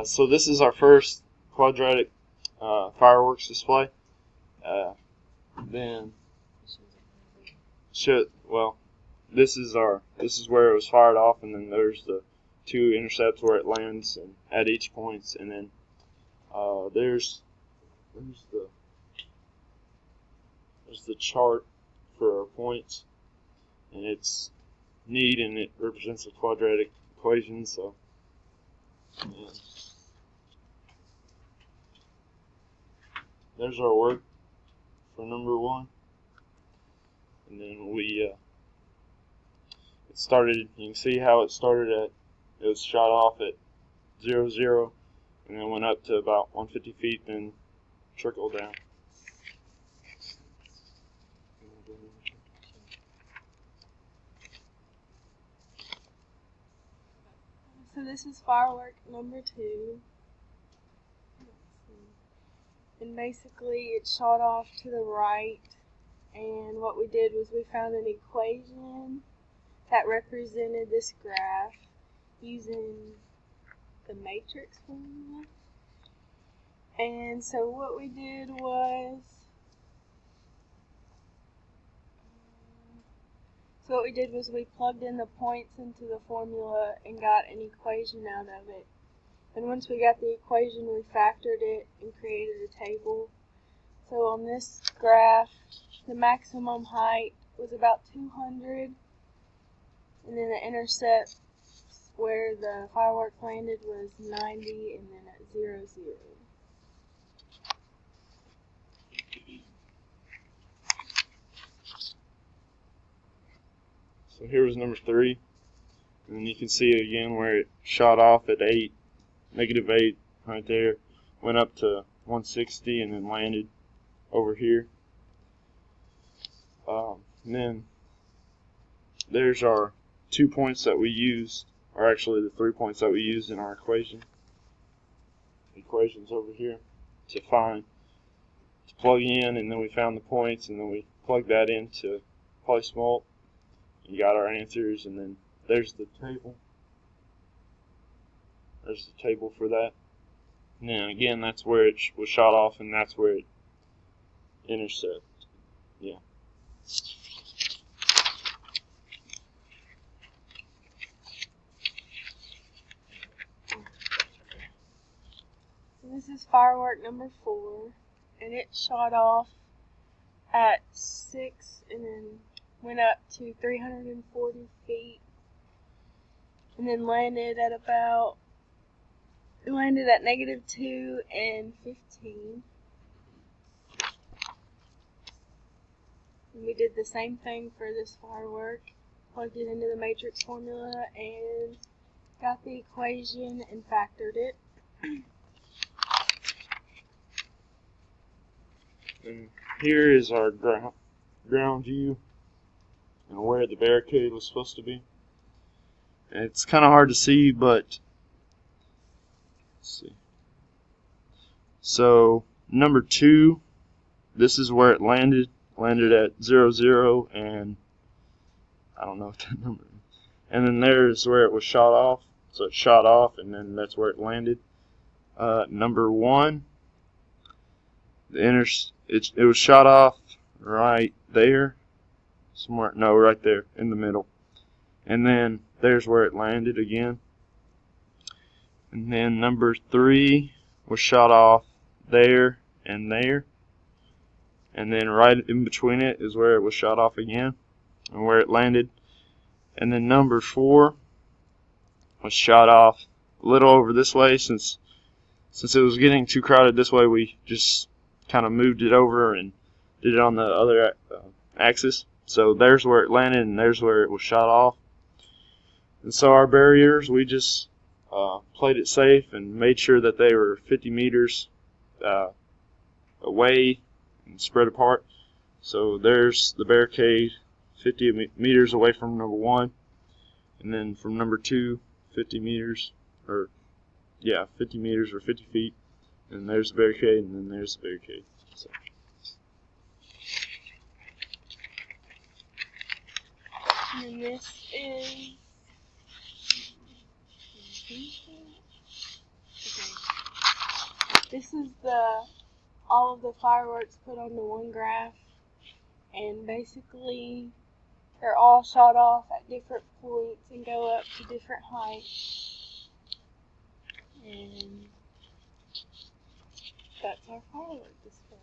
So this is our first quadratic fireworks display. Then this is where it was fired off, and then there's the two intercepts where it lands and at each points, and then there's the chart for our points, and it's neat and it represents a quadratic equation. So there's our work for number 1, and then it started. You can see how it started it was shot off at 0, 0, and then went up to about 150 feet, then trickled down. So this is firework number 2. And basically it shot off to the right, and what we did was we found an equation that represented this graph using the matrix formula. And so what we did was we plugged in the points into the formula and got an equation out of it. And once we got the equation, we factored it and created a table. So on this graph, the maximum height was about 200, and then the intercept where the firework landed was 90, and then at 0, 0. So here was number 3, and then you can see again where it shot off at 8, -8 right there, went up to 160, and then landed over here. And then there's our 2 points that we used, or actually the 3 points that we used in our equation. Equations over here to plug in, and then we found the points, and then we plugged that into place mult and got our answers, and then there's the table. There's the table for that. And then again, that's where it was shot off, and that's where it intercepted. Yeah. This is firework number 4, and it shot off at 6 and then went up to 340 feet, and then landed at -2 and 15. And we did the same thing for this firework, plugged it into the matrix formula and got the equation and factored it. And here is our ground view and where the barricade was supposed to be. And it's kind of hard to see, but let's see. So number 2, this is where it landed at 0, 0, and I don't know what that number is. And then there's where it was shot off. So it shot off, and then that's where it landed. Number 1, it was shot off right there, right there in the middle, and then there's where it landed again. And then number 3 was shot off there, and then right in between it is where it was shot off again and where it landed. And then number 4 was shot off a little over this way. Since it was getting too crowded this way, we just kind of moved it over and did it on the other axis. So there's where it landed, and there's where it was shot off. And so our barriers, we just played it safe and made sure that they were 50 meters away and spread apart. So there's the barricade 50 meters away from number 1, and then from number 2, 50 meters, or 50 meters or 50 feet. And there's the barricade, and then there's the barricade. So. And this is This is all of the fireworks put onto one graph, and basically they're all shot off at different points and go up to different heights. And that's our firework display.